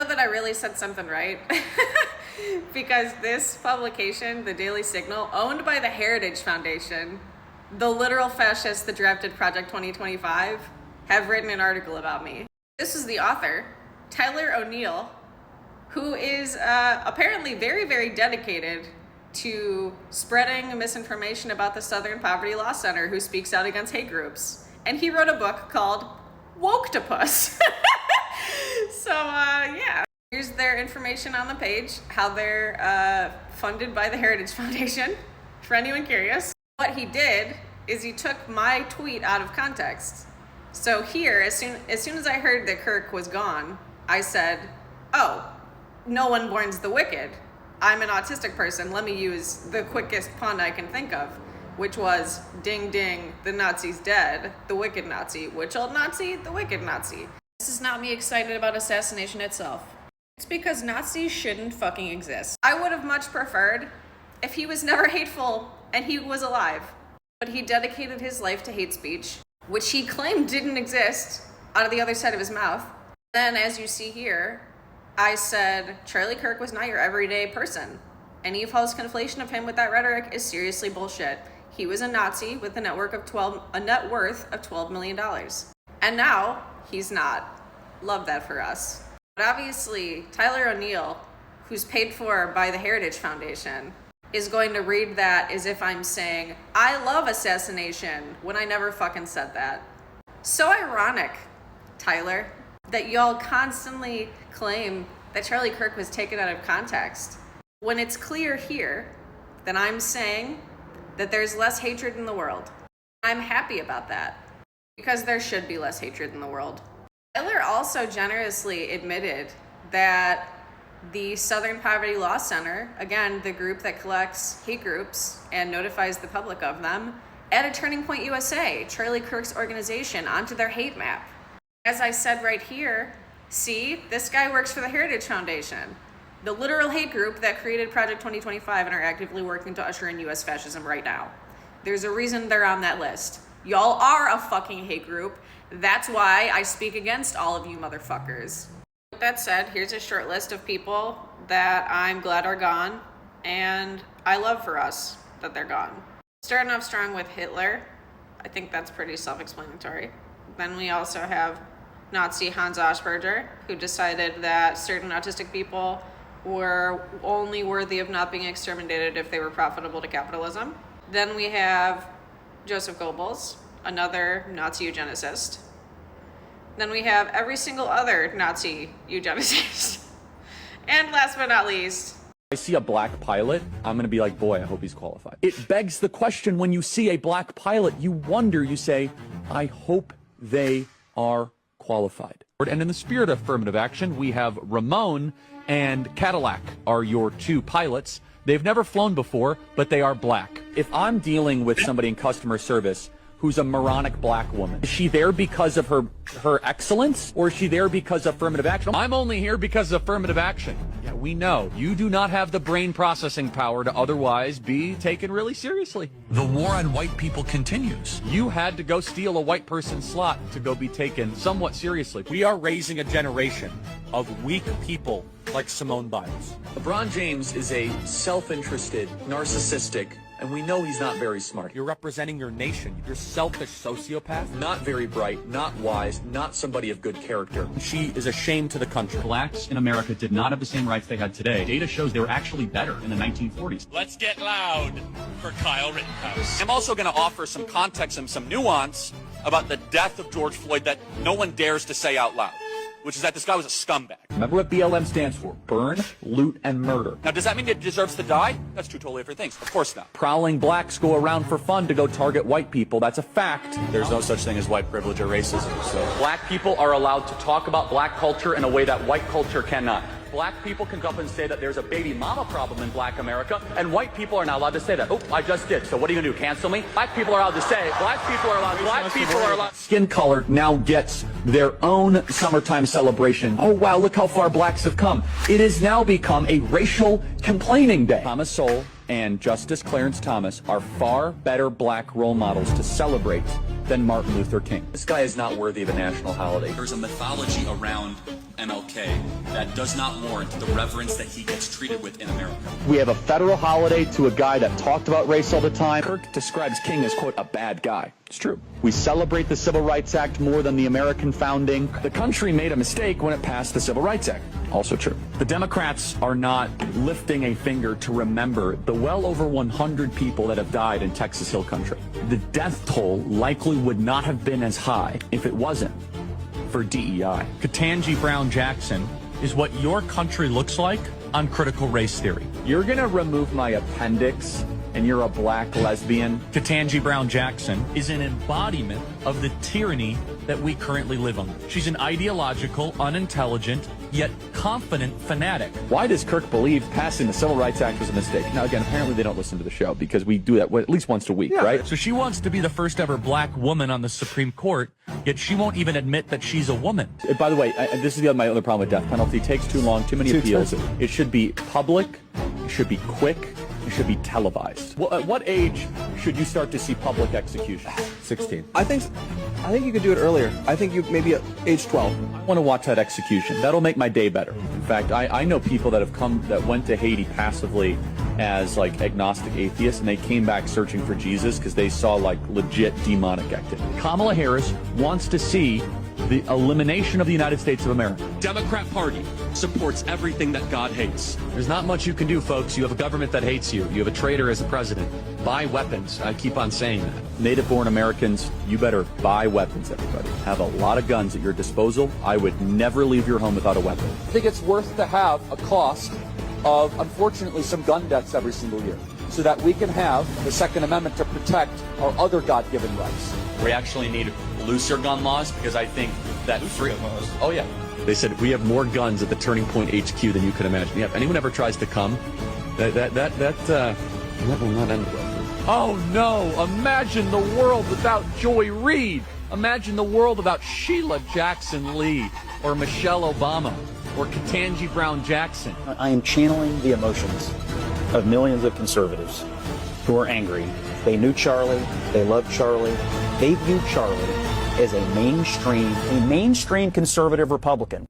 That I really said something right. Because this publication, the Daily Signal, owned by the Heritage Foundation, the literal fascists that drafted Project 2025, have written an article about me. This is the author, Tyler O'Neill, who is apparently very, very dedicated to spreading misinformation about the Southern Poverty Law Center, who speaks out against hate groups. And he wrote a book called Woke-topus. So, yeah. Here's their information on the page, how they're funded by the Heritage Foundation, for anyone curious. What he did is he took my tweet out of context. So here, as soon as I heard that Kirk was gone, I said, oh, no one mourns the wicked. I'm an autistic person. Let me use the quickest pun I can think of, which was, ding ding, the Nazi's dead, the wicked Nazi. Which old Nazi? The wicked Nazi. This is not me excited about assassination itself. It's because Nazis shouldn't fucking exist. I would have much preferred if he was never hateful and he was alive. But he dedicated his life to hate speech, which he claimed didn't exist, out of the other side of his mouth. Then, as you see here, I said, Charlie Kirk was not your everyday person. Any false conflation of him with that rhetoric is seriously bullshit. He was a Nazi with a net worth of $12 million. And now, he's not. Love that for us. But obviously, Tyler O'Neill, who's paid for by the Heritage Foundation, is going to read that as if I'm saying, I love assassination, when I never fucking said that. So ironic, Tyler, that y'all constantly claim that Charlie Kirk was taken out of context, when it's clear here that I'm saying that there's less hatred in the world. I'm happy about that, because there should be less hatred in the world. Tyler also generously admitted that the Southern Poverty Law Center, again, the group that collects hate groups and notifies the public of them, added Turning Point USA, Charlie Kirk's organization, onto their hate map. As I said right here, see, this guy works for the Heritage Foundation, the literal hate group that created Project 2025 and are actively working to usher in US fascism right now. There's a reason they're on that list. Y'all are a fucking hate group. That's why I speak against all of you motherfuckers. With that said, here's a short list of people that I'm glad are gone, and I love for us that they're gone. Starting off strong with Hitler. I think that's pretty self-explanatory. Then we also have Nazi Hans Asperger, who decided that certain autistic people were only worthy of not being exterminated if they were profitable to capitalism. Then we have Joseph Goebbels, another Nazi eugenicist. Then we have every single other Nazi eugenicist. And last but not least, I see a black pilot, I'm going to be like, boy, I hope he's qualified. It begs the question, when you see a black pilot, you wonder, you say, I hope they are qualified. And in the spirit of affirmative action, we have Ramon and Cadillac are your two pilots. They've never flown before, but they are black. If I'm dealing with somebody in customer service who's a moronic black woman, is she there because of her excellence, or is she there because of affirmative action? I'm only here because of affirmative action. Yeah, we know. You do not have the brain processing power to otherwise be taken really seriously. The war on white people continues. You had to go steal a white person's slot to go be taken somewhat seriously. We are raising a generation of weak people like Simone Biles. LeBron James is a self-interested, narcissistic, and we know he's not very smart. You're representing your nation. You're selfish sociopath. Not very bright, not wise, not somebody of good character. She is a shame to the country. Blacks in America did not have the same rights they had today. Data shows they were actually better in the 1940s. Let's get loud for Kyle Rittenhouse. I'm also going to offer some context and some nuance about the death of George Floyd that no one dares to say out loud, which is that this guy was a scumbag. Remember what BLM stands for? Burn, loot, and murder. Now, does that mean he deserves to die? That's two totally different things. Of course not. Prowling blacks go around for fun to go target white people. That's a fact. There's no such thing as white privilege or racism, so. Black people are allowed to talk about black culture in a way that white culture cannot. Black people can go up and say that there's a baby mama problem in black America, and white people are not allowed to say that. Oh, I just did. So what are you going to do, cancel me? Black people are allowed to say, black people are allowed. Skin color now gets their own summertime celebration. Oh, wow, look how far blacks have come. It has now become a racial complaining day. Thomas Sowell and Justice Clarence Thomas are far better black role models to celebrate than Martin Luther King. This guy is not worthy of a national holiday. There's a mythology around MLK that does not warrant the reverence that he gets treated with in America. We have a federal holiday to a guy that talked about race all the time. Kirk describes King as, quote, a bad guy. It's true. We celebrate the Civil Rights Act more than the American founding. The country made a mistake when it passed the Civil Rights Act. Also true. The Democrats are not lifting a finger to remember the well over 100 people that have died in Texas Hill Country. The death toll likely would not have been as high if it wasn't for DEI. Ketanji Brown Jackson is what your country looks like on critical race theory. You're going to remove my appendix and you're a black lesbian. Ketanji Brown Jackson is an embodiment of the tyranny that we currently live under. She's an ideological, unintelligent, yet confident fanatic. Why does Kirk believe passing the Civil Rights Act was a mistake? Now, again, apparently they don't listen to the show because we do that at least once a week, right? So she wants to be the first ever black woman on the Supreme Court, yet she won't even admit that she's a woman. By the way, this is my other problem with death penalty. It takes too long, too many appeals. It should be public, it should be quick, it should be televised. Well, at what age should you start to see public execution? 16. I think you could do it earlier. I think you maybe at age 12. I want to watch that execution. That'll make my day better. In fact, I know people that went to Haiti passively as like agnostic atheists, and they came back searching for Jesus because they saw like legit demonic activity. Kamala Harris wants to see the elimination of the United States of America. Democrat Party supports everything that God hates. There's not much you can do, folks. You have a government that hates you. You have a traitor as a president. Buy weapons. I keep on saying that. Native-born Americans, you better buy weapons, everybody. Have a lot of guns at your disposal. I would never leave your home without a weapon. I think it's worth to have a cost of, unfortunately, some gun deaths every single year so that we can have the Second Amendment to protect our other God-given rights. We actually need looser gun laws because I think that Oh, yeah. They said we have more guns at the Turning Point HQ than you could imagine. Yeah, if anyone ever tries to come, that will not end well. Oh, no. Imagine the world without Joy Reid. Imagine the world without Sheila Jackson Lee or Michelle Obama or Ketanji Brown Jackson. I am channeling the emotions of millions of conservatives who are angry. They knew Charlie. They loved Charlie. They viewed Charlie as a mainstream conservative Republican.